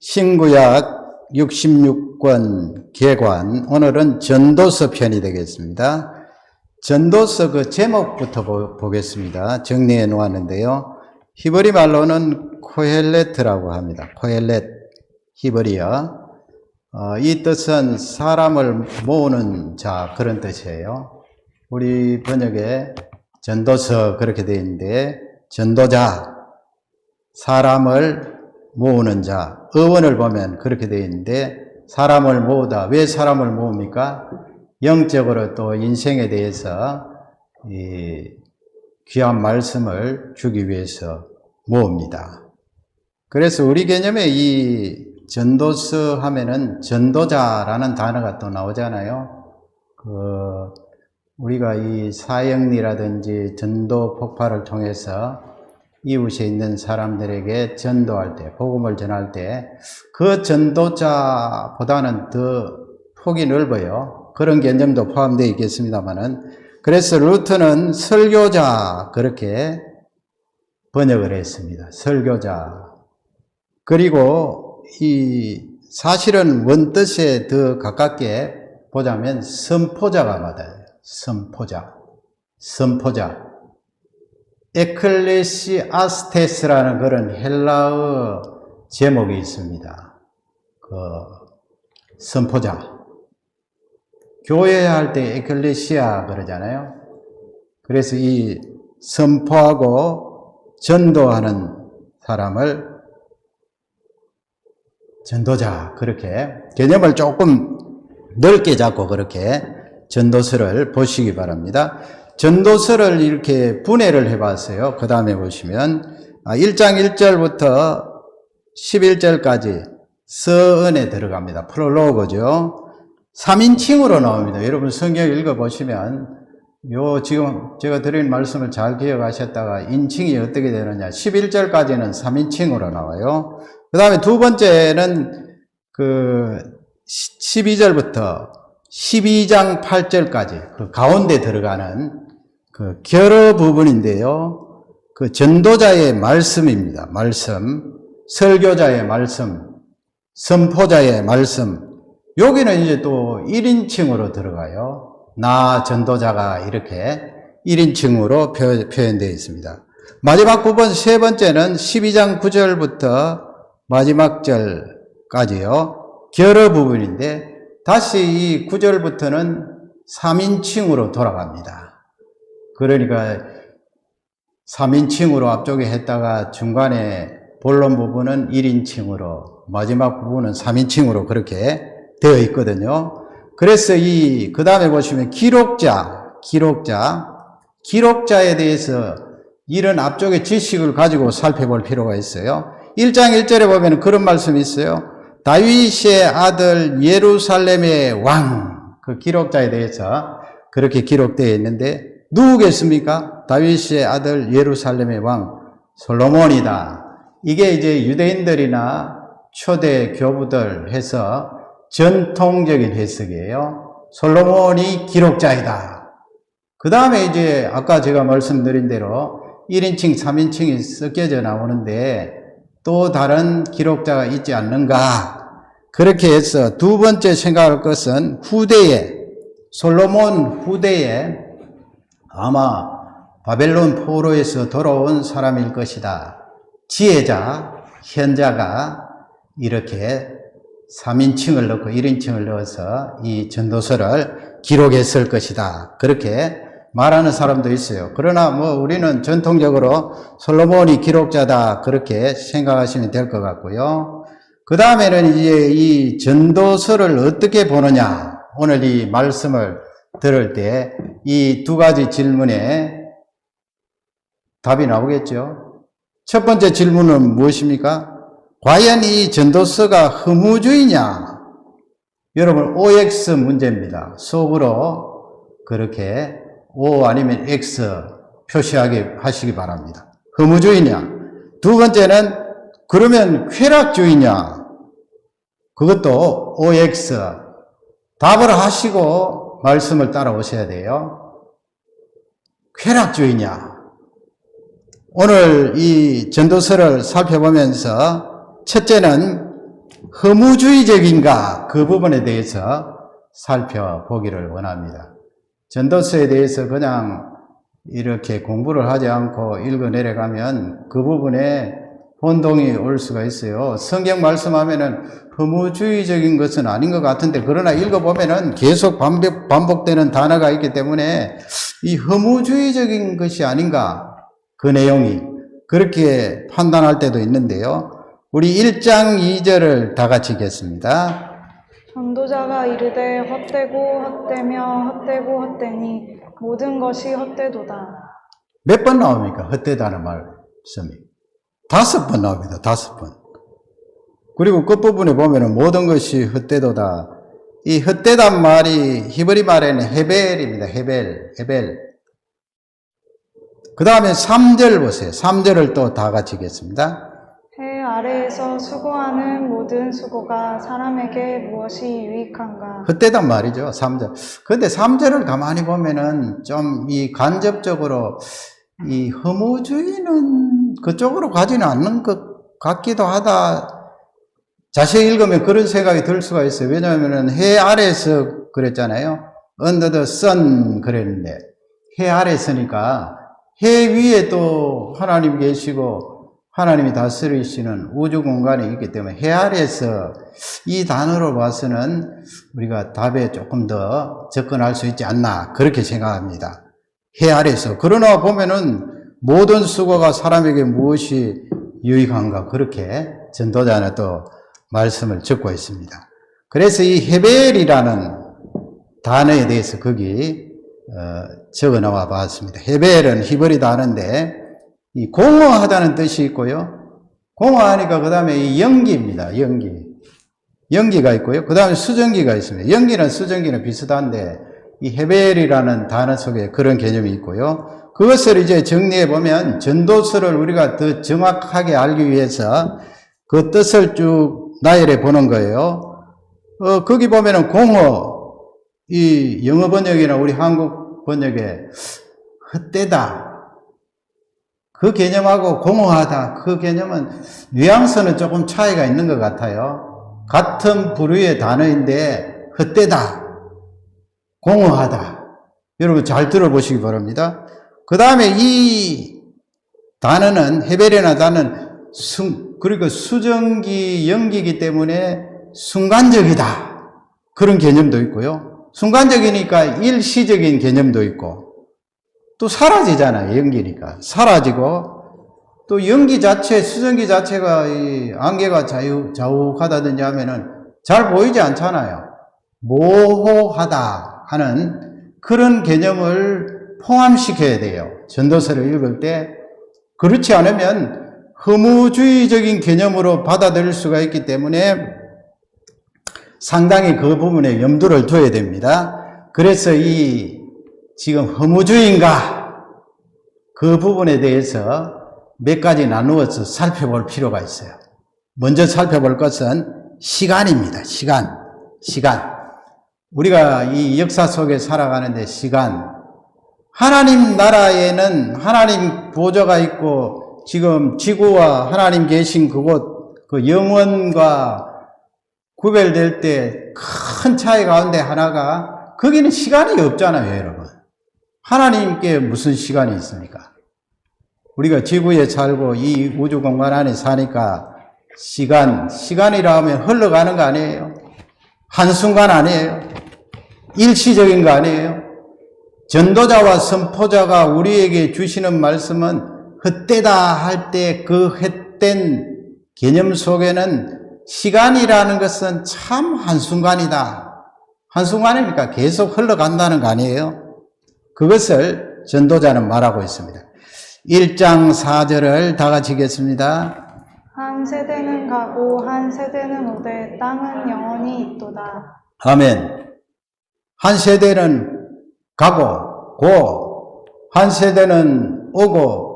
신구약 66권 개관, 오늘은 전도서 편이 되겠습니다. 전도서 그 제목부터 보겠습니다. 정리해 놓았는데요. 히브리 말로는 코헬렛이라고 합니다. 코헬렛, 히브리어. 이 뜻은 사람을 모으는 자, 그런 뜻이에요. 우리 번역에 전도서 그렇게 되어 있는데, 전도자, 사람을 모으는 자, 어원을 보면 그렇게 되어 있는데, 사람을 모으다. 왜 사람을 모읍니까? 영적으로 또 인생에 대해서 이 귀한 말씀을 주기 위해서 모읍니다. 그래서 우리 개념에 이 전도서 하면은 전도자라는 단어가 또 나오잖아요. 우리가 이 사형리라든지 전도 폭발을 통해서 이웃에 있는 사람들에게 전도할 때, 복음을 전할 때, 그 전도자보다는 더 폭이 넓어요. 그런 개념도 포함되어 있겠습니다만은. 그래서 루터는 설교자, 그렇게 번역을 했습니다. 설교자. 그리고 사실은 원뜻에 더 가깝게 보자면 선포자가 맞아요. 선포자. 에클레시아스테스라는 그런 헬라어 제목이 있습니다. 선포자. 교회 할 때 에클레시아 그러잖아요. 그래서 이 선포하고 전도하는 사람을 전도자, 그렇게 개념을 조금 넓게 잡고 그렇게 전도서를 보시기 바랍니다. 전도서를 이렇게 분해를 해봤어요. 그 다음에 보시면 1장 1절부터 11절까지 서은에 들어갑니다. 프롤로그죠. 3인칭으로 나옵니다. 여러분 성경 읽어보시면 지금 제가 드린 말씀을 잘 기억하셨다가 인칭이 어떻게 되느냐. 11절까지는 3인칭으로 나와요. 그 다음에 두 번째는 12절부터 12장 8절까지 그 가운데 들어가는 그 결어 부분인데요. 그 전도자의 말씀입니다. 말씀, 설교자의 말씀, 선포자의 말씀. 여기는 이제 또 1인칭으로 들어가요. 나 전도자가 이렇게 1인칭으로 표현되어 있습니다. 마지막 부분 세 번째는 12장 9절부터 마지막 절까지요. 결어 부분인데 다시 이 9절부터는 3인칭으로 돌아갑니다. 그러니까 3인칭으로 앞쪽에 했다가 중간에 본론 부분은 1인칭으로, 마지막 부분은 3인칭으로 그렇게 되어 있거든요. 그래서 그 다음에 보시면 기록자에 대해서 이런 앞쪽에 지식을 가지고 살펴볼 필요가 있어요. 1장 1절에 보면 그런 말씀이 있어요. 다윗의 아들 예루살렘의 왕, 그 기록자에 대해서 그렇게 기록되어 있는데 누구겠습니까? 다윗의 아들 예루살렘의 왕 솔로몬이다. 이게 이제 유대인들이나 초대 교부들 해서 전통적인 해석이에요. 솔로몬이 기록자이다. 그 다음에 이제 아까 제가 말씀드린 대로 1인칭, 3인칭이 섞여져 나오는데 또 다른 기록자가 있지 않는가. 그렇게 해서 두 번째 생각할 것은 솔로몬 후대에 아마 바벨론 포로에서 돌아온 사람일 것이다. 지혜자, 현자가 이렇게 3인칭을 넣고 1인칭을 넣어서 이 전도서를 기록했을 것이다. 그렇게 말하는 사람도 있어요. 그러나 우리는 전통적으로 솔로몬이 기록자다. 그렇게 생각하시면 될 것 같고요. 그 다음에는 이제 이 전도서를 어떻게 보느냐. 오늘 이 말씀을 들을 때 이 두 가지 질문에 답이 나오겠죠. 첫 번째 질문은 무엇입니까? 과연 이 전도서가 허무주의냐? 여러분, OX 문제입니다. 수업으로 그렇게 O 아니면 X 하시기 바랍니다. 허무주의냐? 두 번째는 그러면 쾌락주의냐? 그것도 OX. 답을 하시고 말씀을 따라오셔야 돼요. 쾌락주의냐? 오늘 이 전도서를 살펴보면서 첫째는 허무주의적인가 그 부분에 대해서 살펴보기를 원합니다. 전도서에 대해서 그냥 이렇게 공부를 하지 않고 읽어 내려가면 그 부분에 혼동이 올 수가 있어요. 성경 말씀하면은 허무주의적인 것은 아닌 것 같은데, 그러나 읽어보면은 계속 반복되는 단어가 있기 때문에 이 허무주의적인 것이 아닌가, 그 내용이 그렇게 판단할 때도 있는데요. 우리 1장 2절을 다 같이 읽겠습니다. 전도자가 이르되 헛되고 헛되며 헛되고 헛되니 모든 것이 헛되도다. 몇 번 나옵니까? 헛되다는 말씀이 5번 나옵니다. 5번. 그리고 끝부분에 보면은 모든 것이 헛되도다. 이 헛되단 말이 히브리 말에는 헤벨입니다. 헤벨. 그 다음에 3절 보세요. 3절을 또 다 같이 읽겠습니다. 해 아래에서 수고하는 모든 수고가 사람에게 무엇이 유익한가? 헛되단 말이죠. 3절. 그런데 3절을 가만히 보면은 좀 이 간접적으로 이 허무주의는 그쪽으로 가지는 않는 것 같기도 하다. 자세히 읽으면 그런 생각이 들 수가 있어요. 왜냐하면 해 아래에서 그랬잖아요. Under the sun 그랬는데 해 아래서니까 해 위에 또 하나님 계시고 하나님이 다스리시는 우주 공간에 있기 때문에 해 아래에서 이 단어로 봐서는 우리가 답에 조금 더 접근할 수 있지 않나 그렇게 생각합니다. 해 아래에서. 그러나 보면은 모든 수고가 사람에게 무엇이 유익한가 그렇게 전도자는 또 말씀을 적고 있습니다. 그래서 이 헤벨이라는 단어에 대해서 거기 적어 나와 봤습니다. 헤벨은 히브리 단어인데 이 공허하다는 뜻이 있고요. 공허하니까 그 다음에 이 연기입니다. 연기가 있고요. 그 다음에 수증기가 있습니다. 연기는 수증기는 비슷한데 이 헤벨이라는 단어 속에 그런 개념이 있고요. 그것을 이제 정리해 보면 전도서를 우리가 더 정확하게 알기 위해서 그 뜻을 쭉 나열해 보는 거예요. 거기 보면은 공허, 이 영어 번역이나 우리 한국 번역에 헛되다. 그 개념하고 공허하다. 그 개념은 뉘앙스는 조금 차이가 있는 것 같아요. 같은 부류의 단어인데 헛되다. 공허하다. 여러분 잘 들어보시기 바랍니다. 그 다음에 이 단어는 헤벨이나 단어는 그리고 수증기, 연기이기 때문에 순간적이다. 그런 개념도 있고요. 순간적이니까 일시적인 개념도 있고 또 사라지잖아요. 연기니까. 사라지고 또 연기 자체, 수증기 자체가 이 안개가 자욱하다든지 하면은 잘 보이지 않잖아요. 모호하다 하는 그런 개념을 포함시켜야 돼요. 전도서를 읽을 때. 그렇지 않으면 허무주의적인 개념으로 받아들일 수가 있기 때문에 상당히 그 부분에 염두를 둬야 됩니다. 그래서 이 지금 허무주의인가 그 부분에 대해서 몇 가지 나누어서 살펴볼 필요가 있어요. 먼저 살펴볼 것은 시간입니다. 시간. 우리가 이 역사 속에 살아가는데 시간. 하나님 나라에는 하나님 보좌가 있고 지금 지구와 하나님 계신 그곳, 그 영원과 구별될 때 큰 차이 가운데 하나가 거기는 시간이 없잖아요, 여러분. 하나님께 무슨 시간이 있습니까? 우리가 지구에 살고 이 우주 공간 안에 사니까 시간이라 하면 흘러가는 거 아니에요? 한순간 아니에요? 일시적인 거 아니에요? 전도자와 선포자가 우리에게 주시는 말씀은 헛되다 할 때 그 헛된 개념 속에는 시간이라는 것은 참 한순간이다. 한순간이니까 계속 흘러간다는 거 아니에요? 그것을 전도자는 말하고 있습니다. 1장 4절을 다 같이 읽겠습니다. 한 세대는 가고 한 세대는 오되 땅은 영원히 있도다. 아멘. 한 세대는 가고 한 세대는 오고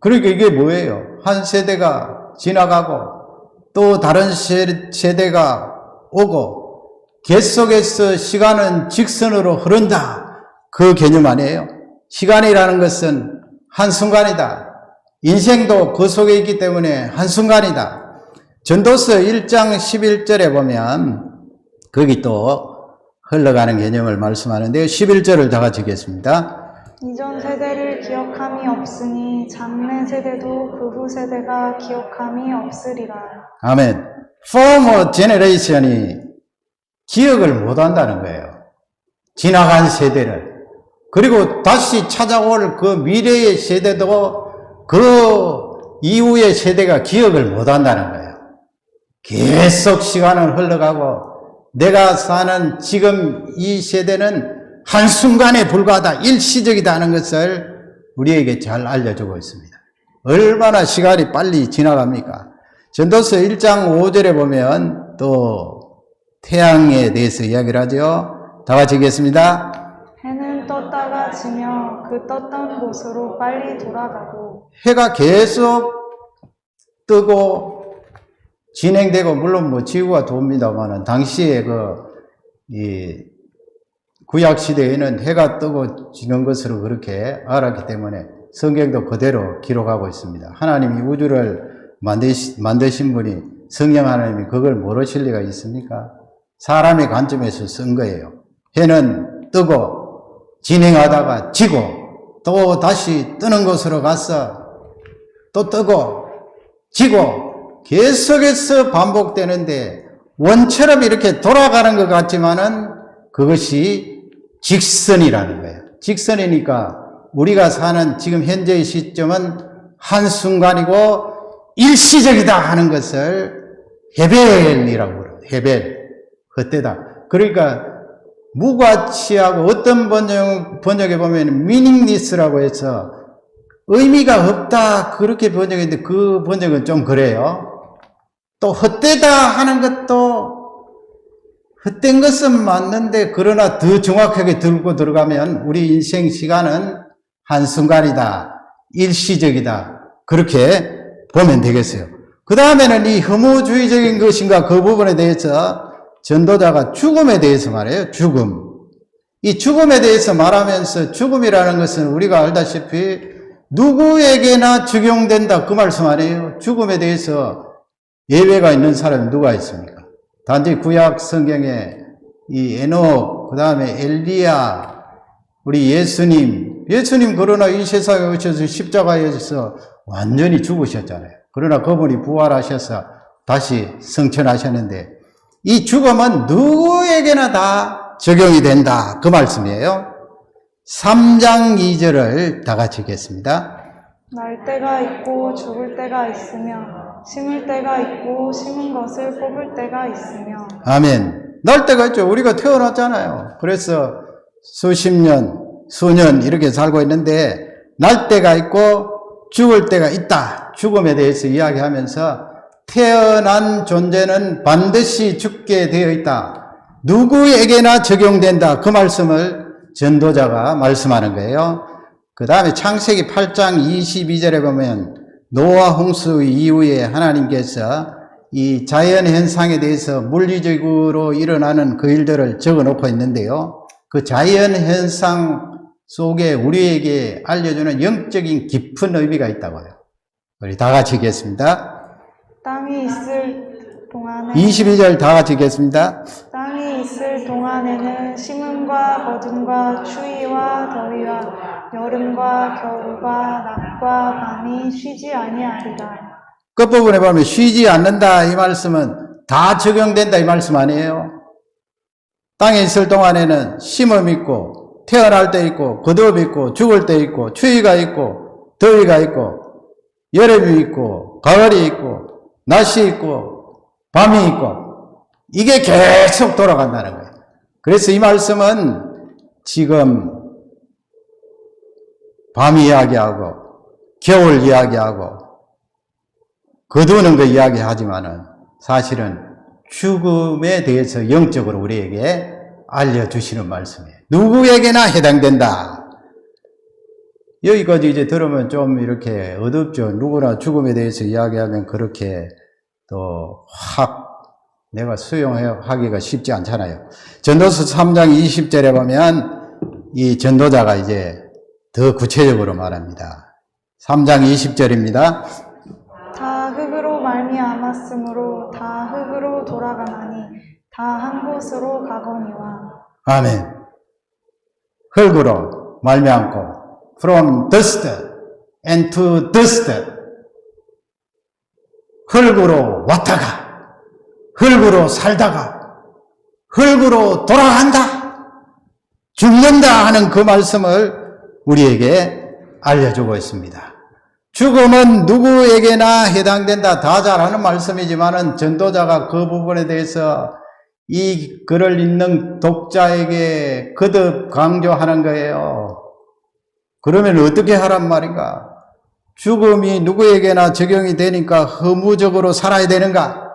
그러니까 이게 뭐예요? 한 세대가 지나가고 또 다른 세대가 오고 계속해서 시간은 직선으로 흐른다. 그 개념 아니에요? 시간이라는 것은 한순간이다. 인생도 그 속에 있기 때문에 한순간이다. 전도서 1장 11절에 보면 거기 또 흘러가는 개념을 말씀하는데요. 11절을 다 같이 읽겠습니다. 이전 세대를 기억함이 없으니 장래 세대도 그 후 세대가 기억함이 없으리라. 아멘. Former generation이 기억을 못한다는 거예요. 지나간 세대를. 그리고 다시 찾아올 그 미래의 세대도 그 이후의 세대가 기억을 못한다는 거예요. 계속 시간은 흘러가고 내가 사는 지금 이 세대는 한순간에 불과하다, 일시적이다 하는 것을 우리에게 잘 알려주고 있습니다. 얼마나 시간이 빨리 지나갑니까? 전도서 1장 5절에 보면 또 태양에 대해서 이야기를 하죠. 다 같이 읽겠습니다. 해는 떴다가 지며 그 떴던 곳으로 빨리 돌아가고 해가 계속 뜨고 진행되고, 물론 뭐 지구가 돕니다만은 당시에 구약 시대에는 해가 뜨고 지는 것으로 그렇게 알았기 때문에 성경도 그대로 기록하고 있습니다. 하나님이 우주를 만드신 분이, 성령 하나님이 그걸 모르실 리가 있습니까? 사람의 관점에서 쓴 거예요. 해는 뜨고 진행하다가 지고 또 다시 뜨는 곳으로 가서 또 뜨고 지고 계속해서 반복되는데 원처럼 이렇게 돌아가는 것 같지만은 그것이 직선이라는 거예요. 직선이니까 우리가 사는 지금 현재의 시점은 한순간이고 일시적이다 하는 것을 헤벨이라고 그래요. 헤벨. 헛되다. 그러니까 무가치하고 어떤 번역에 보면 meaningless라고 해서 의미가 없다 그렇게 번역했는데 그 번역은 좀 그래요. 또 헛되다 하는 것도 헛된 것은 맞는데 그러나 더 정확하게 들고 들어가면 우리 인생 시간은 한순간이다, 일시적이다 그렇게 보면 되겠어요. 그 다음에는 이 혐오주의적인 것인가 그 부분에 대해서 전도자가 죽음에 대해서 말해요. 죽음. 이 죽음에 대해서 말하면서 죽음이라는 것은 우리가 알다시피 누구에게나 적용된다 그 말씀 아니에요. 죽음에 대해서 예외가 있는 사람이 누가 있습니까? 단지 구약 성경에 이 에녹, 그 다음에 엘리야, 우리 예수님 그러나 이 세상에 오셔서 십자가에서 완전히 죽으셨잖아요. 그러나 그분이 부활하셔서 다시 성천하셨는데 이 죽음은 누구에게나 다 적용이 된다 그 말씀이에요. 3장 2절을 다 같이 읽겠습니다. 날 때가 있고 죽을 때가 있으며 심을 때가 있고 심은 것을 뽑을 때가 있으며. 아멘. 날 때가 있죠. 우리가 태어났잖아요. 그래서 수십 년, 수년 이렇게 살고 있는데 날 때가 있고 죽을 때가 있다. 죽음에 대해서 이야기하면서 태어난 존재는 반드시 죽게 되어 있다. 누구에게나 적용된다. 그 말씀을 전도자가 말씀하는 거예요. 그 다음에 창세기 8장 22절에 보면 노아 홍수 이후에 하나님께서 이 자연 현상에 대해서 물리적으로 일어나는 그 일들을 적어 놓고 있는데요. 그 자연 현상 속에 우리에게 알려주는 영적인 깊은 의미가 있다고요. 우리 다 같이 읽겠습니다. 땅이 있을 동안에 22절 다 같이 읽겠습니다. 땅이 있을 동안에는 심음과 거둠과 추위와 더위와 여름과 겨울과 낮과 밤이 쉬지 아니하리라. 끝부분에 보면 쉬지 않는다 이 말씀은 다 적용된다 이 말씀 아니에요. 땅에 있을 동안에는 심음 있고 태어날 때 있고 거듭 있고 죽을 때 있고 추위가 있고 더위가 있고 여름이 있고 가을이 있고 낮이 있고 밤이 있고 이게 계속 돌아간다는 거예요. 그래서 이 말씀은 지금 밤 이야기하고 겨울 이야기하고 거두는 거 이야기하지만은 사실은 죽음에 대해서 영적으로 우리에게 알려주시는 말씀이에요. 누구에게나 해당된다. 여기까지 이제 들으면 좀 이렇게 어둡죠. 누구나 죽음에 대해서 이야기하면 그렇게 또 확 내가 수용하기가 쉽지 않잖아요. 전도서 3장 20절에 보면 이 전도자가 이제 더 구체적으로 말합니다. 3장 20절입니다. 다 흙으로 말미암아 닮았으므로 다 흙으로 돌아가나니 다 한 곳으로 가거니와. 아멘. 흙으로 말미암고 from dust and to dust, 흙으로 왔다가 흙으로 살다가 흙으로 돌아간다, 죽는다 하는 그 말씀을 우리에게 알려주고 있습니다. 죽음은 누구에게나 해당된다, 다 잘 아는 말씀이지만은 전도자가 그 부분에 대해서 이 글을 읽는 독자에게 거듭 강조하는 거예요. 그러면 어떻게 하란 말인가? 죽음이 누구에게나 적용이 되니까 허무적으로 살아야 되는가?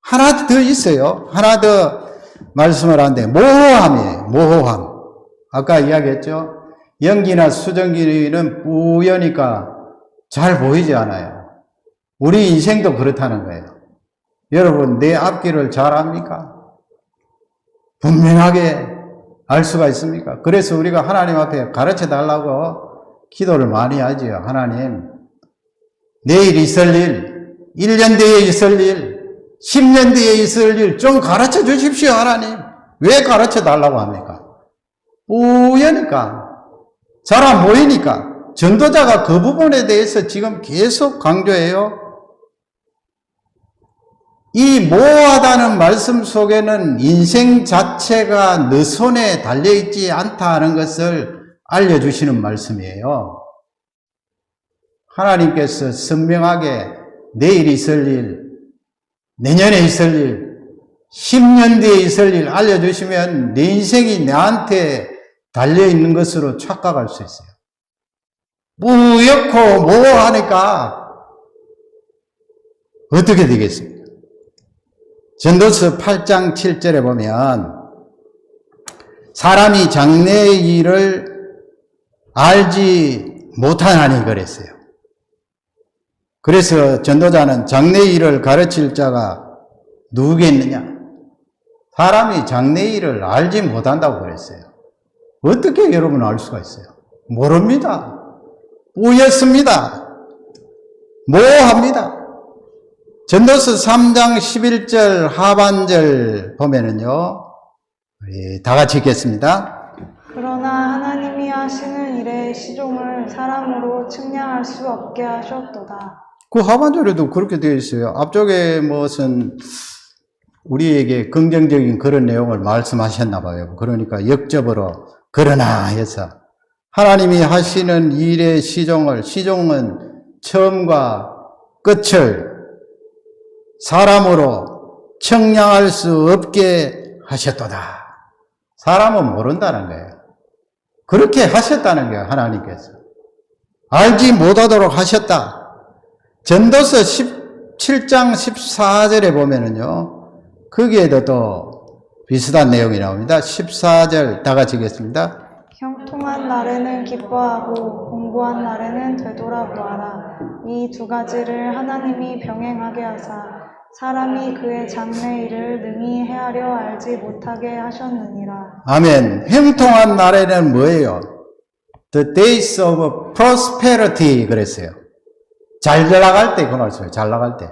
하나 더 있어요. 하나 더 말씀을 하는데, 모호함이에요. 모호함. 아까 이야기했죠? 연기나 수증기는 뿌여니까 잘 보이지 않아요. 우리 인생도 그렇다는 거예요. 여러분, 내 앞길을 잘 압니까? 분명하게 알 수가 있습니까? 그래서 우리가 하나님 앞에 가르쳐 달라고 기도를 많이 하지요. 하나님, 내일 있을 일, 1년 뒤에 있을 일, 10년 뒤에 있을 일 좀 가르쳐 주십시오, 하나님. 왜 가르쳐 달라고 합니까? 우연이니까, 잘 안 보이니까. 전도자가 그 부분에 대해서 지금 계속 강조해요. 이 모호하다는 말씀 속에는 인생 자체가 너 손에 달려있지 않다 하는 것을 알려주시는 말씀이에요. 하나님께서 선명하게 내일 있을 일, 내년에 있을 일, 10년 뒤에 있을 일 알려주시면 내 인생이 나한테 달려있는 것으로 착각할 수 있어요. 뿌옇고 모호하니까 어떻게 되겠습니까? 전도서 8장 7절에 보면 사람이 장래의 일을 알지 못하나니 그랬어요. 그래서 전도자는 장래의 일을 가르칠 자가 누구겠느냐? 사람이 장래의 일을 알지 못한다고 그랬어요. 어떻게 여러분 알 수가 있어요? 모릅니다. 뿌옇습니다. 모호합니다. 전도서 3장 11절 하반절 보면은요, 우리 다 같이 읽겠습니다. 그러나 하나님이 하시는 일의 시종을 사람으로 측량할 수 없게 하셨도다. 그 하반절에도 그렇게 되어 있어요. 앞쪽에 무슨 우리에게 긍정적인 그런 내용을 말씀하셨나 봐요. 그러니까 역접으로 그러나 해서 하나님이 하시는 일의 시종은 처음과 끝을 사람으로 측량할 수 없게 하셨도다. 사람은 모른다는 거예요. 그렇게 하셨다는 거예요, 하나님께서. 알지 못하도록 하셨다. 전도서 17장 14절에 보면은요, 거기에도 또 비슷한 내용이 나옵니다. 14절 다 같이 읽겠습니다. 형통한 날에는 기뻐하고 공고한 날에는 되돌아보아라. 이 두 가지를 하나님이 병행하게 하사 사람이 그의 장래일을 능히 헤아려 알지 못하게 하셨느니라. 아멘. 형통한 날에는 뭐예요? The days of prosperity 그랬어요. 잘 나갈 때 그 말씀이에요. 잘 나갈 때.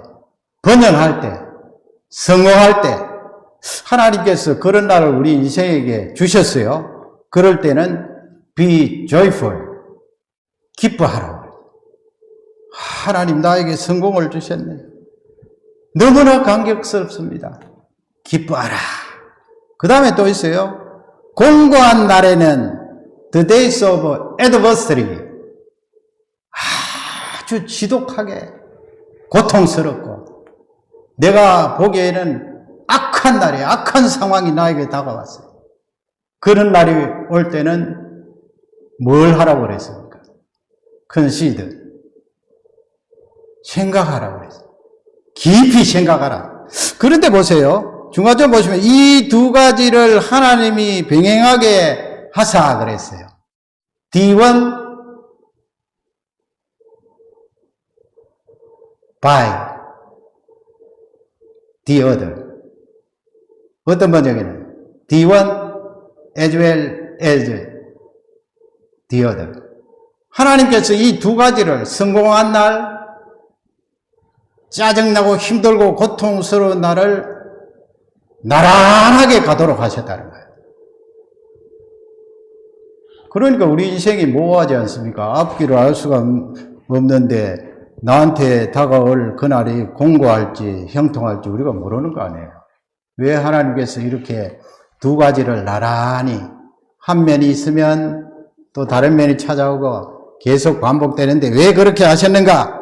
번영할 때. 성공할 때. 하나님께서 그런 날을 우리 인생에게 주셨어요. 그럴 때는 be joyful. 기뻐하라. 하나님 나에게 성공을 주셨네. 너무나 감격스럽습니다. 기뻐하라. 그 다음에 또 있어요. 공고한 날에는 the days of adversity. 아주 지독하게 고통스럽고 내가 보기에는 악한 날에 악한 상황이 나에게 다가왔어요. 그런 날이 올 때는 뭘 하라고 그랬습니까? consider. 생각하라고 그랬어요. 깊이 생각하라. 그런데 보세요. 중간점 보시면 이 두 가지를 하나님이 병행하게 하사 그랬어요. D1 by the other. 어떤 번역에는 D1 as well as the other. 하나님께서 이 두 가지를 성공한 날, 짜증나고 힘들고 고통스러운 날을 나란하게 가도록 하셨다는 거예요. 그러니까 우리 인생이 모호하지 않습니까? 앞길을 알 수가 없는데 나한테 다가올 그날이 공고할지 형통할지 우리가 모르는 거 아니에요. 왜 하나님께서 이렇게 두 가지를 나란히 한 면이 있으면 또 다른 면이 찾아오고 계속 반복되는데 왜 그렇게 하셨는가?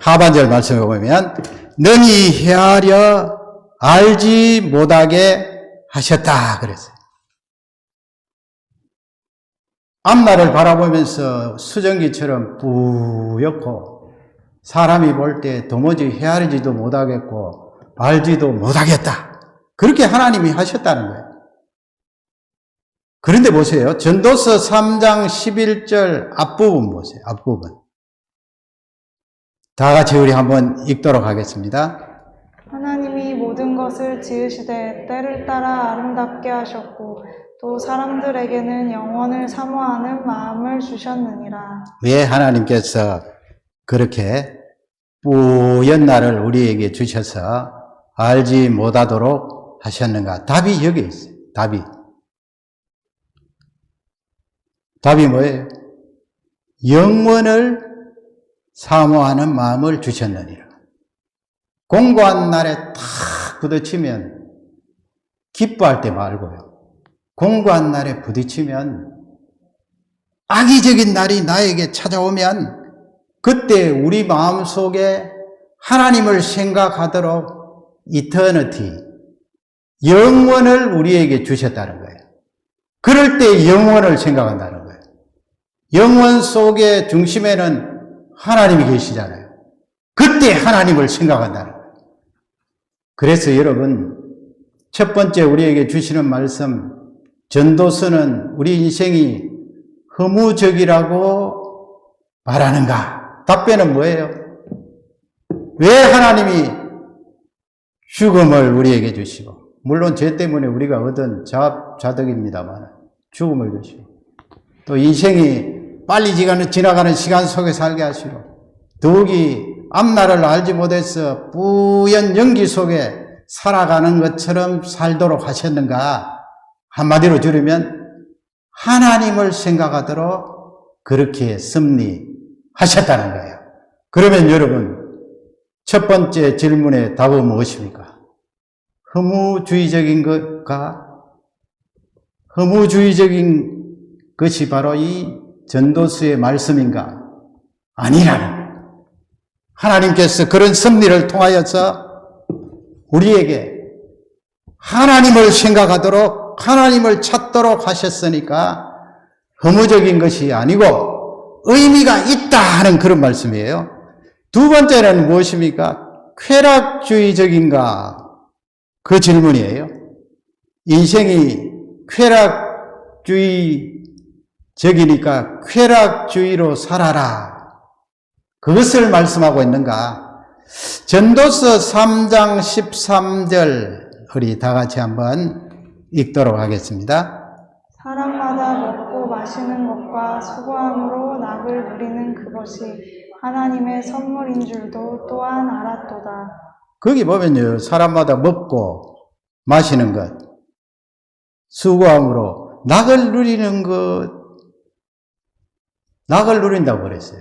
하반절 말씀에 보면 너니 헤아려 알지 못하게 하셨다 그랬어요. 앞날을 바라보면서 수증기처럼 뿌옇고 사람이 볼 때 도무지 헤아리지도 못하겠고 알지도 못하겠다. 그렇게 하나님이 하셨다는 거예요. 그런데 보세요. 전도서 3장 11절 앞부분 보세요. 앞부분. 다 같이 우리 한번 읽도록 하겠습니다. 하나님이 모든 것을 지으시되 때를 따라 아름답게 하셨고 또 사람들에게는 영원을 사모하는 마음을 주셨느니라. 왜 하나님께서 그렇게 뿌연 날을 우리에게 주셔서 알지 못하도록 하셨는가? 답이 여기 있어요. 답이 뭐예요? 영원을 사모하는 마음을 주셨느니라. 공고한 날에 탁 부딪히면 기뻐할 때 말고요. 공고한 날에 부딪히면 악의적인 날이 나에게 찾아오면 그때 우리 마음속에 하나님을 생각하도록 이터니티, 영원을 우리에게 주셨다는 거예요. 그럴 때 영원을 생각한다는 거예요. 영원 속의 중심에는 하나님이 계시잖아요. 그때 하나님을 생각한다는 거예요. 그래서 여러분, 첫 번째 우리에게 주시는 말씀, 전도서는 우리 인생이 허무적이라고 말하는가? 답변은 뭐예요? 왜 하나님이 죽음을 우리에게 주시고, 물론 죄 때문에 우리가 얻은 자덕입니다만 죽음을 주시고, 또 인생이 빨리 지나가는 시간 속에 살게 하시고, 더욱이 앞날을 알지 못해서 뿌연 연기 속에 살아가는 것처럼 살도록 하셨는가? 한마디로 줄이면 하나님을 생각하도록 그렇게 섭리하셨다는 거예요. 그러면 여러분, 첫 번째 질문의 답은 무엇입니까? 허무주의적인 것과 허무주의적인 것이 바로 이 전도서의 말씀인가? 아니라는. 하나님께서 그런 섭리를 통하여서 우리에게 하나님을 생각하도록 하나님을 찾도록 하셨으니까 허무적인 것이 아니고 의미가 있다 하는 그런 말씀이에요. 두 번째는 무엇입니까? 쾌락주의적인가? 그 질문이에요. 인생이 쾌락주의적이니까 쾌락주의로 살아라. 그것을 말씀하고 있는가? 전도서 3장 13절 우리 다 같이 한번 읽도록 하겠습니다. 사람마다 먹고 마시는 것과 수고함으로 낙을 누리는 그것이 하나님의 선물인 줄도 또한 알았도다. 거기 보면요, 사람마다 먹고 마시는 것, 수고함으로 낙을 누리는 것, 낙을 누린다고 그랬어요.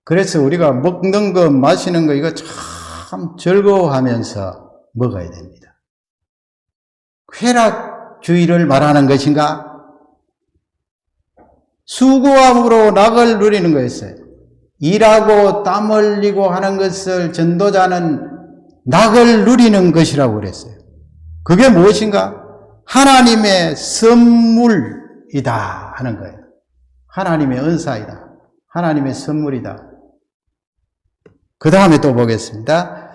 그래서 우리가 먹는 것, 마시는 거, 이거 참 즐거워하면서 먹어야 됩니다. 쾌락주의를 말하는 것인가? 수고함으로 낙을 누리는 거였어요. 일하고 땀 흘리고 하는 것을 전도자는 낙을 누리는 것이라고 그랬어요. 그게 무엇인가? 하나님의 선물이다 하는 거예요. 하나님의 은사이다. 하나님의 선물이다. 그 다음에 또 보겠습니다.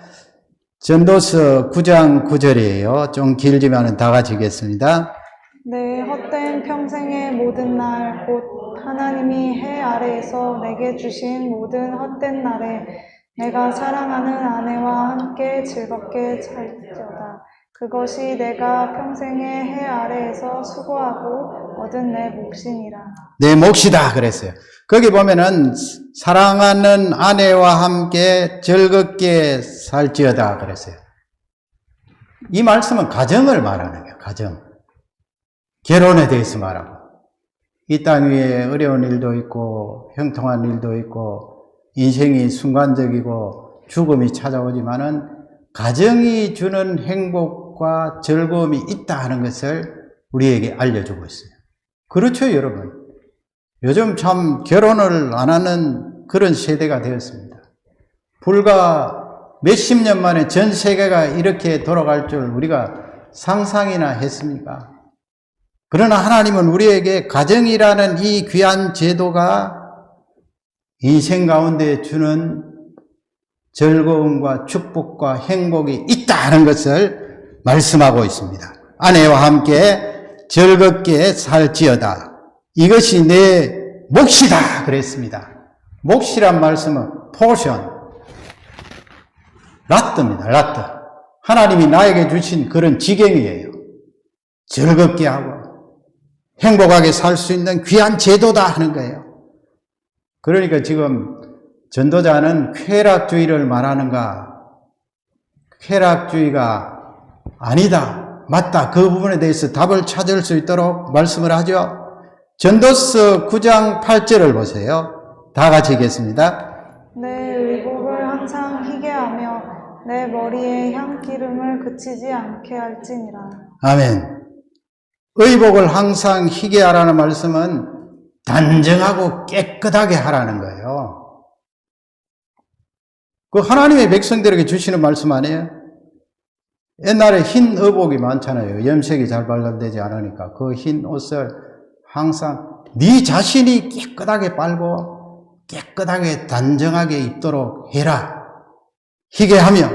전도서 9장 9절이에요. 좀 길지만 다 같이 읽겠습니다. 내 헛된 평생의 모든 날, 곧 하나님이 해 아래에서 내게 주신 모든 헛된 날에 내가 사랑하는 아내와 함께 즐겁게 살려다. 그것이 내가 평생의 해 아래에서 수고하고 얻은 내 몫이니라. 내 몫이다 그랬어요. 거기 보면은 사랑하는 아내와 함께 즐겁게 살지어다 그랬어요. 이 말씀은 가정을 말하는 거예요. 가정. 결혼에 대해서 말하고. 이 땅 위에 어려운 일도 있고 형통한 일도 있고 인생이 순간적이고 죽음이 찾아오지만은 가정이 주는 행복과 즐거움이 있다 하는 것을 우리에게 알려주고 있어요. 그렇죠, 여러분. 요즘 참 결혼을 안 하는 그런 세대가 되었습니다. 불과 몇십 년 만에 전 세계가 이렇게 돌아갈 줄 우리가 상상이나 했습니까? 그러나 하나님은 우리에게 가정이라는 이 귀한 제도가 인생 가운데 주는 즐거움과 축복과 행복이 있다는 것을 말씀하고 있습니다. 아내와 함께 즐겁게 살지어다. 이것이 내 몫이다 그랬습니다. 몫이란 말씀은 포션, 라트입니다. 라트. 하나님이 나에게 주신 그런 지경이에요. 즐겁게 하고 행복하게 살 수 있는 귀한 제도다 하는 거예요. 그러니까 지금 전도자는 쾌락주의를 말하는가? 쾌락주의가 아니다. 맞다. 그 부분에 대해서 답을 찾을 수 있도록 말씀을 하죠. 전도서 9장 8절을 보세요. 다 같이 읽겠습니다. 내 의복을 항상 희게 하며 내 머리에 향기름을 그치지 않게 할지니라. 아멘. 의복을 항상 희게 하라는 말씀은 단정하고 깨끗하게 하라는 거예요. 그 하나님의 백성들에게 주시는 말씀 아니에요? 옛날에 흰 의복이 많잖아요. 염색이 잘 발라되지 않으니까 그 흰 옷을 항상 네 자신이 깨끗하게 빨고 깨끗하게 단정하게 입도록 해라. 희게 하며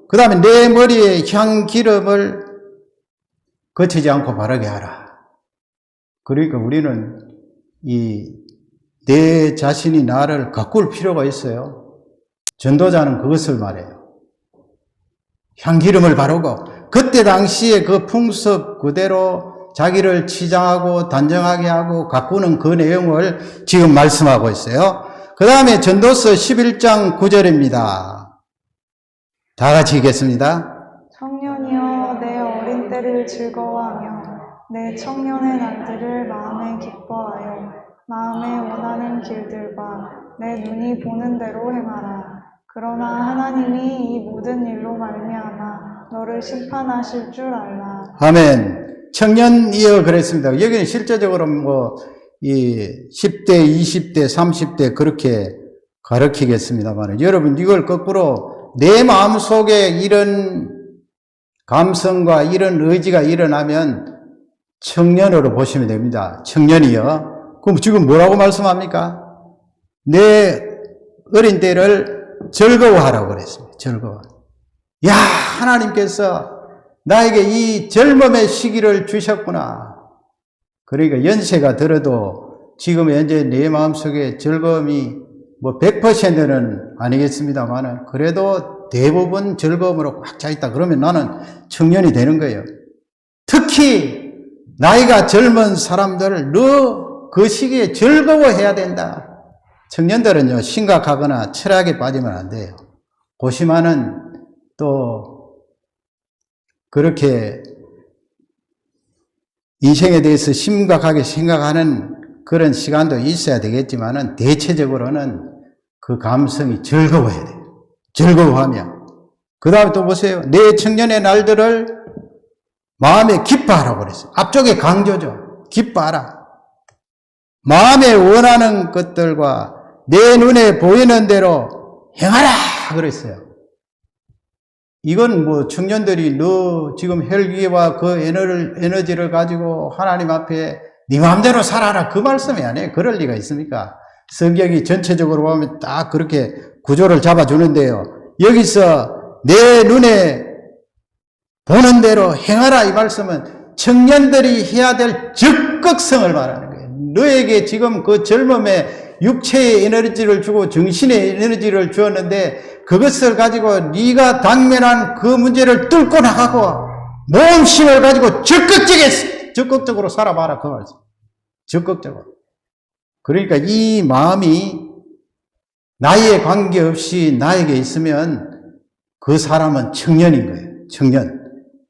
그 다음에 내 머리에 향기름을 거치지 않고 바르게 하라. 그러니까 우리는 내 자신이 나를 가꿀 필요가 있어요. 전도자는 그것을 말해요. 향기름을 바르고 그때 당시에 그 풍습 그대로 자기를 치장하고 단정하게 하고 가꾸는 그 내용을 지금 말씀하고 있어요. 그 다음에 전도서 11장 9절입니다. 다 같이 읽겠습니다. 청년이여 내 어린 때를 즐거워하며 내 청년의 날들을 마음에 기뻐하여 마음에 원하는 길들과 내 눈이 보는 대로 행하라. 그러나 하나님이 이 모든 일로 말미암아 너를 심판하실 줄 알라. 아멘. 청년이여 그랬습니다. 여기는 실제적으로 이 10대, 20대, 30대 그렇게 가르치겠습니다만 여러분 이걸 거꾸로 내 마음속에 이런 감성과 이런 의지가 일어나면 청년으로 보시면 됩니다. 청년이요. 그럼 지금 뭐라고 말씀합니까? 내 어린 때를 즐거워하라고 그랬습니다. 즐거워. 야, 하나님께서 나에게 이 젊음의 시기를 주셨구나. 그러니까 연세가 들어도 지금 현재 내 마음속에 즐거움이 100%는 아니겠습니다만 그래도 대부분 즐거움으로 꽉 차 있다. 그러면 나는 청년이 되는 거예요. 특히 나이가 젊은 사람들 너 그 시기에 즐거워해야 된다. 청년들은요 심각하거나 철학에 빠지면 안 돼요. 고심하는 또 그렇게 인생에 대해서 심각하게 생각하는 그런 시간도 있어야 되겠지만은 대체적으로는 그 감성이 즐거워야 돼요. 즐거워하며 그 다음에 또 보세요. 내 청년의 날들을 마음에 기뻐하라고 그랬어요. 앞쪽에 강조죠. 기뻐하라. 마음에 원하는 것들과 내 눈에 보이는 대로 행하라 그랬어요. 이건 청년들이 너 지금 혈기와 그 에너지를 가지고 하나님 앞에 네 마음대로 살아라 그 말씀이 아니에요. 그럴 리가 있습니까? 성경이 전체적으로 보면 딱 그렇게 구조를 잡아주는데요. 여기서 내 눈에 보는 대로 행하라 이 말씀은 청년들이 해야 될 적극성을 말하는 거예요. 너에게 지금 그 젊음의 육체의 에너지를 주고 정신의 에너지를 주었는데 그것을 가지고 네가 당면한 그 문제를 뚫고 나가고 모험심을 가지고 적극적으로 살아봐라 그 말씀. 적극적으로. 그러니까 이 마음이 나이에 관계없이 나에게 있으면 그 사람은 청년인 거예요. 청년.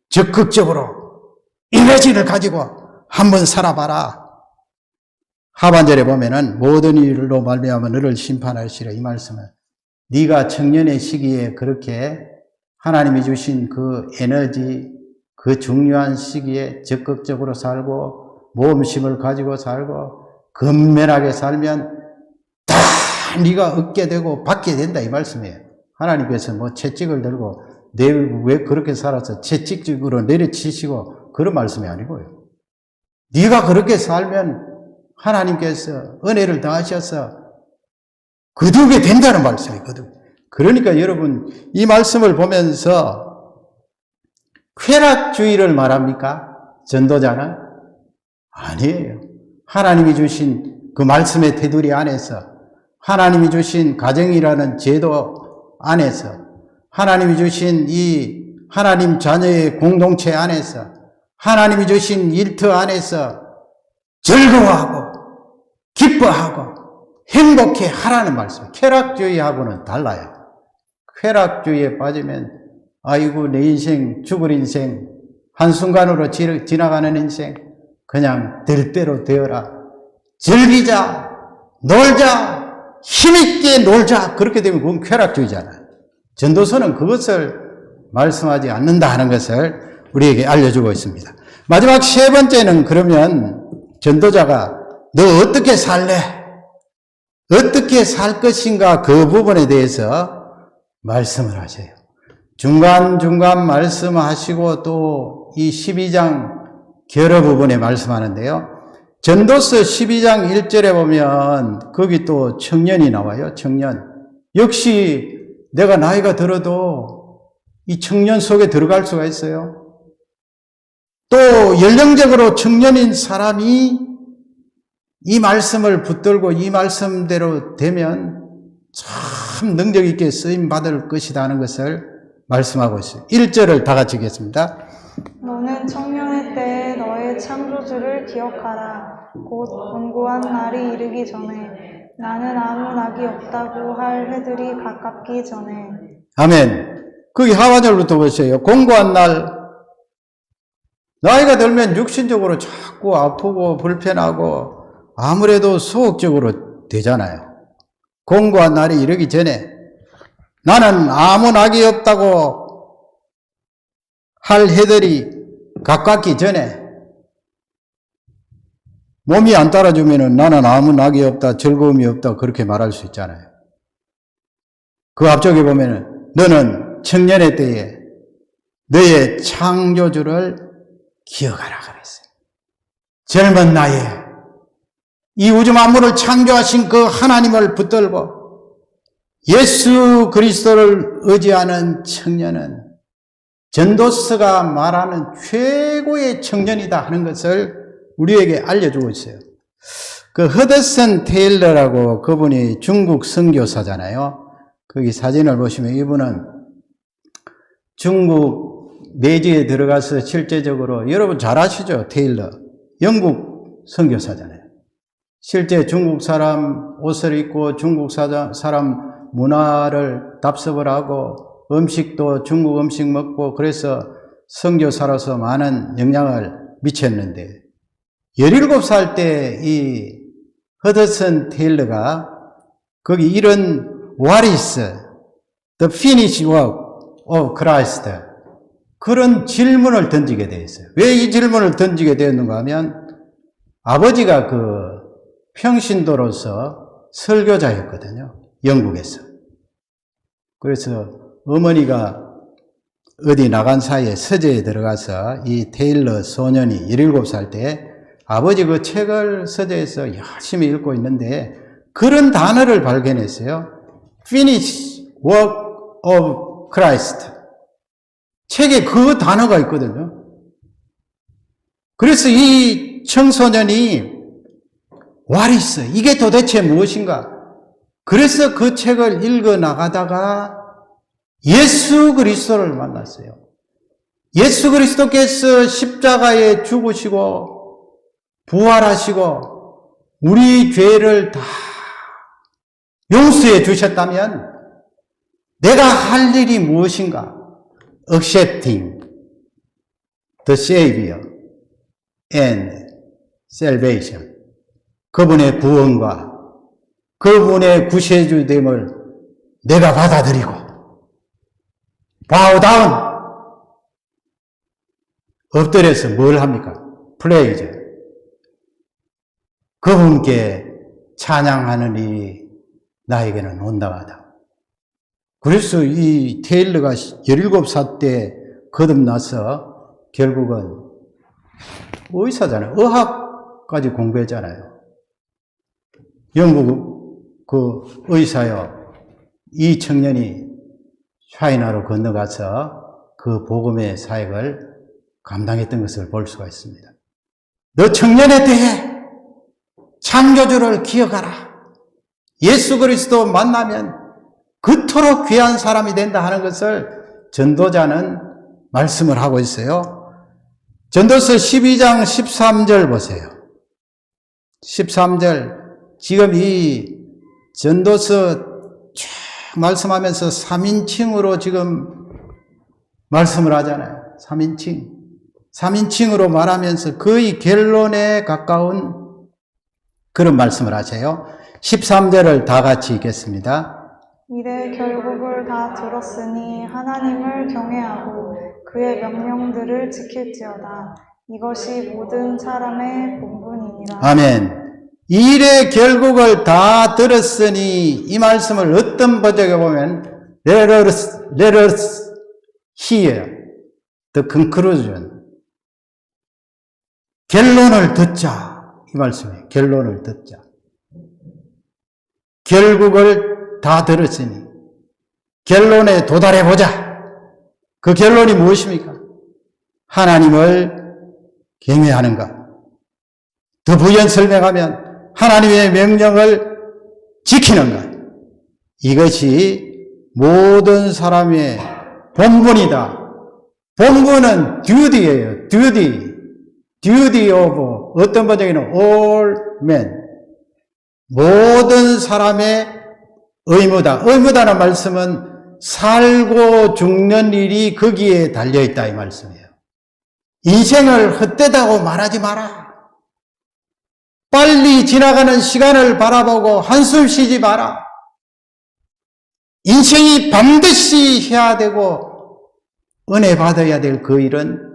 적극적으로 에너지를 가지고 한번 살아봐라. 하반절에 보면은 모든 일로 말미암아 너를 심판하시라 이 말씀은 네가 청년의 시기에 그렇게 하나님이 주신 그 에너지 그 중요한 시기에 적극적으로 살고 모험심을 가지고 살고 근면하게 살면 다 네가 얻게 되고 받게 된다 이 말씀이에요. 하나님께서 뭐 채찍을 들고 내 왜 그렇게 살아서 채찍으로 내려치시고 그런 말씀이 아니고요. 네가 그렇게 살면 하나님께서 은혜를 더하셔서 거두게 된다는 말씀이거든. 그러니까 여러분 이 말씀을 보면서 쾌락주의를 말합니까? 전도자는? 아니에요. 하나님이 주신 그 말씀의 테두리 안에서 하나님이 주신 가정이라는 제도 안에서 하나님이 주신 이 하나님 자녀의 공동체 안에서 하나님이 주신 일터 안에서 즐거워하고 기뻐하고 행복해 하라는 말씀. 쾌락주의하고는 달라요. 쾌락주의에 빠지면 아이고 내 인생 죽을 인생 한순간으로 지나가는 인생 그냥 될 대로 되어라. 즐기자 놀자 힘있게 놀자 그렇게 되면 그건 쾌락주의잖아요. 전도서는 그것을 말씀하지 않는다 하는 것을 우리에게 알려주고 있습니다. 마지막 세 번째는 그러면 전도자가 너 어떻게 살래? 어떻게 살 것인가 그 부분에 대해서 말씀을 하세요. 중간중간 말씀하시고 또 이 12장 결어 부분에 말씀하는데요. 전도서 12장 1절에 보면 거기 또 청년이 나와요. 청년. 역시 내가 나이가 들어도 이 청년 속에 들어갈 수가 있어요. 또 연령적으로 청년인 사람이 이 말씀을 붙들고 이 말씀대로 되면 참 능력 있게 쓰임 받을 것이다 하는 것을 말씀하고 있어요. 1절을 다 같이 읽겠습니다. 너는 청년의 때에 너의 창조주를 기억하라. 곧 곤고한 날이 이르기 전에 나는 아무 낙이 없다고 할 해들이 가깝기 전에. 아멘. 거기 하반절부터 보세요. 공고한 날, 나이가 들면 육신적으로 자꾸 아프고 불편하고 아무래도 소극적으로 되잖아요. 공고한 날이 이르기 전에 나는 아무 낙이 없다고 할 해들이 가깝기 전에 몸이 안 따라주면 나는 아무 낙이 없다, 즐거움이 없다 그렇게 말할 수 있잖아요. 그 앞쪽에 보면 너는 청년의 때에 너의 창조주를 기억하라 그랬어요. 젊은 나이에 이 우주 만물을 창조하신 그 하나님을 붙들고 예수 그리스도를 의지하는 청년은 전도서가 말하는 최고의 청년이다 하는 것을 우리에게 알려주고 있어요. 그 허드슨 테일러라고 그분이 중국 선교사잖아요. 거기 사진을 보시면 이분은 중국 내지에 들어가서 실제적으로 여러분 잘 아시죠? 테일러. 영국 선교사잖아요. 실제 중국 사람 옷을 입고 중국 사람 문화를 답습을 하고 음식도 중국 음식 먹고 그래서 선교사로서 많은 영향을 미쳤는데 17살 때 이 허드슨 테일러가 거기 이런 What is the finished work of Christ? 그런 질문을 던지게 되었어요. 왜 이 질문을 던지게 되었는가 하면 아버지가 그 평신도로서 설교자였거든요. 영국에서. 그래서 어머니가 어디 나간 사이에 서재에 들어가서 이 테일러 소년이 17살 때 아버지 그 책을 서재에서 열심히 읽고 있는데 그런 단어를 발견했어요. Finish work of Christ. 책에 그 단어가 있거든요. 그래서 이 청소년이 What is? 이게 도대체 무엇인가? 그래서 그 책을 읽어 나가다가 예수 그리스도를 만났어요. 예수 그리스도께서 십자가에 죽으시고 부활하시고 우리 죄를 다 용서해 주셨다면 내가 할 일이 무엇인가? Accepting the Savior and salvation. 그분의 구원과 그분의 구세주됨을 내가 받아들이고 bow down 엎드려서 뭘 합니까? praise. 그분께 찬양하는 일이 나에게는 온당하다. 그래서 이 테일러가 17살 때 거듭나서 결국은 의사잖아요. 의학까지 공부했잖아요. 영국 그 의사요. 이 청년이 차이나로 건너가서 그 복음의 사역을 감당했던 것을 볼 수가 있습니다. 너 청년에 대해 창조주를 기억하라. 예수 그리스도 만나면 그토록 귀한 사람이 된다 하는 것을 전도자는 말씀을 하고 있어요. 전도서 12장 13절 보세요. 13절. 지금 이 전도서 쭉 말씀하면서 3인칭으로 지금 말씀을 하잖아요. 3인칭. 3인칭으로 말하면서 거의 결론에 가까운 그런 말씀을 하세요. 13절을 다 같이 읽겠습니다. 이래 결국을 다 들었으니 하나님을 경외하고 그의 명령들을 지킬지어다. 이것이 모든 사람의 본분이니라. 아멘. 일의 결국을 다 들었으니 이 말씀을 어떤 번역에 보면 let us hear the conclusion. 결론을 듣자. 이 말씀이에요. 결론을 듣자. 결국을 다 들었으니 결론에 도달해보자. 그 결론이 무엇입니까? 하나님을 경외하는가. 더 부연 설명하면 하나님의 명령을 지키는 것. 이것이 모든 사람의 본분이다. 본분은 duty예요. duty. duty of 어떤 번역에는 all men. 모든 사람의 의무다. 의무다는 말씀은 살고 죽는 일이 거기에 달려있다 이 말씀이에요. 인생을 헛되다고 말하지 마라. 빨리 지나가는 시간을 바라보고 한숨 쉬지 마라. 인생이 반드시 해야 되고 은혜 받아야 될 그 일은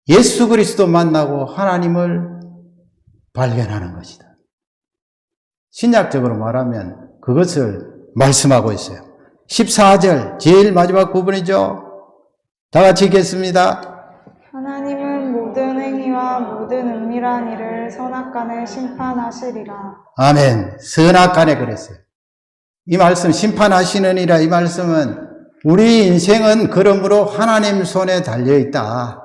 예수 그리스도 만나고 하나님을 발견하는 것이다. 신약적으로 말하면 그것을 말씀하고 있어요. 14절 제일 마지막 부분이죠. 다 같이 읽겠습니다. 하나님은 모든 행위와 모든 은밀한 일을 선악간에 심판하시리라. 아멘. 선악간에 그랬어요. 이 말씀 심판하시느니라 이 말씀은 우리 인생은 그러므로 하나님 손에 달려있다.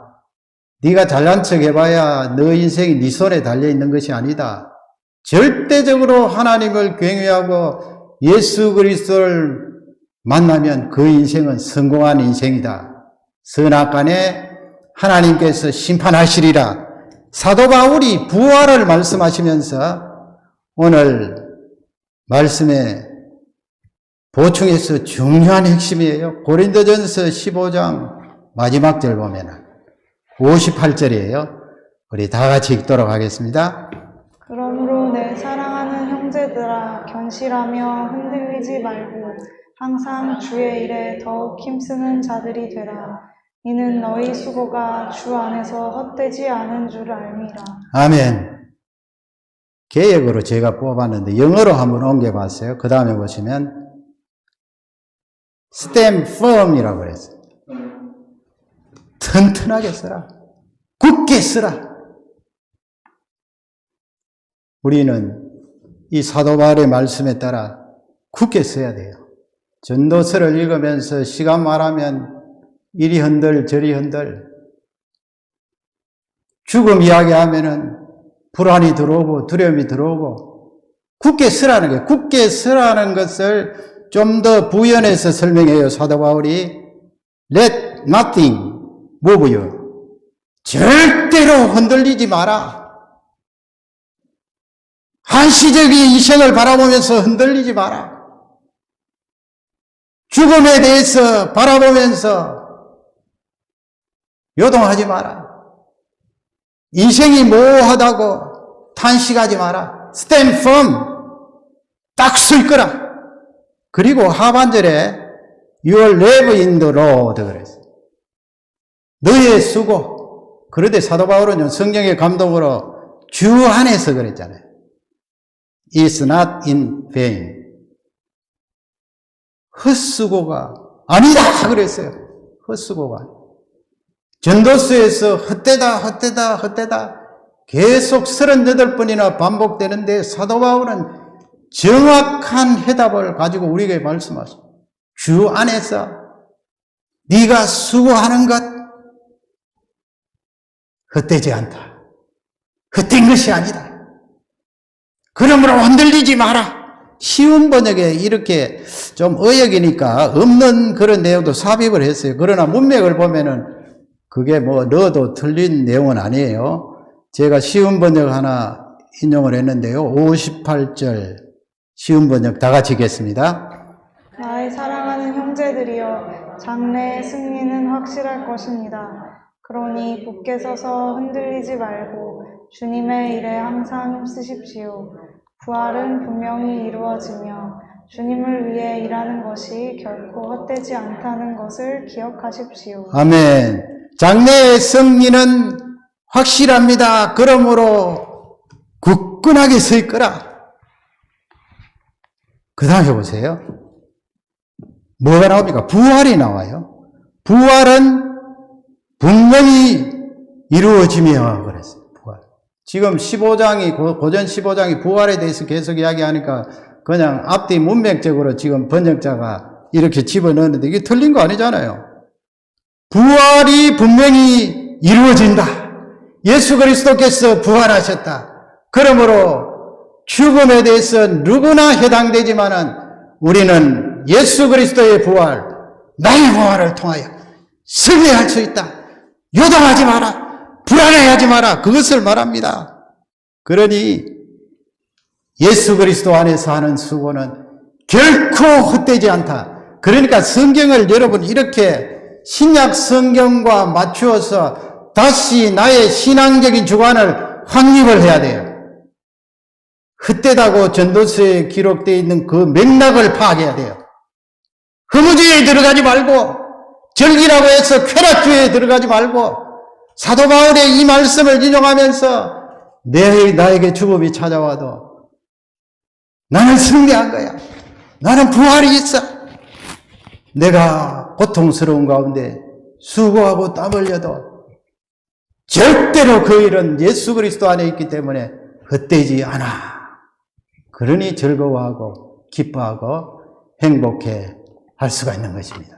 네가 잘난 척 해봐야 너 인생이 네 손에 달려있는 것이 아니다. 절대적으로 하나님을 경외하고 예수 그리스도를 만나면 그 인생은 성공한 인생이다. 선악간에 하나님께서 심판하시리라. 사도 바울이 부활을 말씀하시면서 오늘 말씀에 보충해서 중요한 핵심이에요. 고린도전서 15장 마지막 절 보면 58절이에요. 우리 다 같이 읽도록 하겠습니다. 그러므로 내 사랑하는 형제들아 견실하며 흔들리지 말고 항상 주의 일에 더욱 힘쓰는 자들이 되라. 이는 너희 수고가 주 안에서 헛되지 않은 줄 알미라. 아멘. 개역으로 제가 뽑았는데 영어로 한번 옮겨봤어요. 그 다음에 보시면 stand firm이라고 그랬어요. 튼튼하게 쓰라. 굳게 쓰라. 우리는 이 사도 바울의 말씀에 따라 굳게 써야 돼요. 전도서를 읽으면서 시간 말하면 이리 흔들 저리 흔들 죽음 이야기하면은 불안이 들어오고 두려움이 들어오고 굳게 쓰라는 거예요. 굳게 쓰라는 것을 좀 더 부연해서 설명해요. 사도 바울이 Let nothing move you. 절대로 흔들리지 마라. 한시적인 이생을 바라보면서 흔들리지 마라. 죽음에 대해서 바라보면서 요동하지 마라. 인생이 모호하다고 탄식하지 마라. Stand firm. 딱 서 있거라. 그리고 하반절에 You live in the Lord 그랬어요. 너의 수고. 그런데 사도 바울은 성령의 감동으로 주 안에서 그랬잖아요. It's not in vain. 헛수고가 아니다 그랬어요. 헛수고가. 전도서에서 헛되다 계속 38번이나 반복되는데 사도 바울은 정확한 해답을 가지고 우리에게 말씀하십니다. 주 안에서 네가 수고하는 것 헛되지 않다. 헛된 것이 아니다. 그러므로 흔들리지 마라. 쉬운 번역에 이렇게 좀 어역이니까 없는 그런 내용도 삽입을 했어요. 그러나 문맥을 보면은 그게 뭐 넣어도 틀린 내용은 아니에요. 제가 쉬운 번역 하나 인용을 했는데요. 58절 쉬운 번역 다 같이 읽겠습니다. 나의 사랑하는 형제들이여, 장래의 승리는 확실할 것입니다. 그러니 굳게 서서 흔들리지 말고 주님의 일에 항상 힘쓰십시오. 부활은 분명히 이루어지며 주님을 위해 일하는 것이 결코 헛되지 않다는 것을 기억하십시오. 아멘. 장래의 승리는 확실합니다. 그러므로 굳건하게 서 있거라. 그 다음에 보세요. 뭐가 나옵니까? 부활이 나와요. 부활은 분명히 이루어지며 그랬어요. 부활. 지금 15장이 고전 15장이 부활에 대해서 계속 이야기하니까 그냥 앞뒤 문맥적으로 지금 번역자가 이렇게 집어넣었는데 이게 틀린 거 아니잖아요. 부활이 분명히 이루어진다. 예수 그리스도께서 부활하셨다. 그러므로 죽음에 대해서 누구나 해당되지만은 우리는 예수 그리스도의 부활, 나의 부활을 통하여 승리할 수 있다. 요동하지 마라. 불안해하지 마라. 그것을 말합니다. 그러니 예수 그리스도 안에서 하는 수고는 결코 헛되지 않다. 그러니까 성경을 여러분 이렇게 신약 성경과 맞추어서 다시 나의 신앙적인 주관을 확립을 해야 돼요. 헛되다고 전도서에 기록되어 있는 그 맥락을 파악해야 돼요. 허무주의에 들어가지 말고 절기라고 해서 쾌락주의에 들어가지 말고 사도 바울의 이 말씀을 인용하면서 나에게 죽음이 찾아와도 나는 승리한 거야. 나는 부활이 있어. 내가 고통스러운 가운데 수고하고 땀 흘려도 절대로 그 일은 예수 그리스도 안에 있기 때문에 헛되지 않아. 그러니 즐거워하고 기뻐하고 행복해 할 수가 있는 것입니다.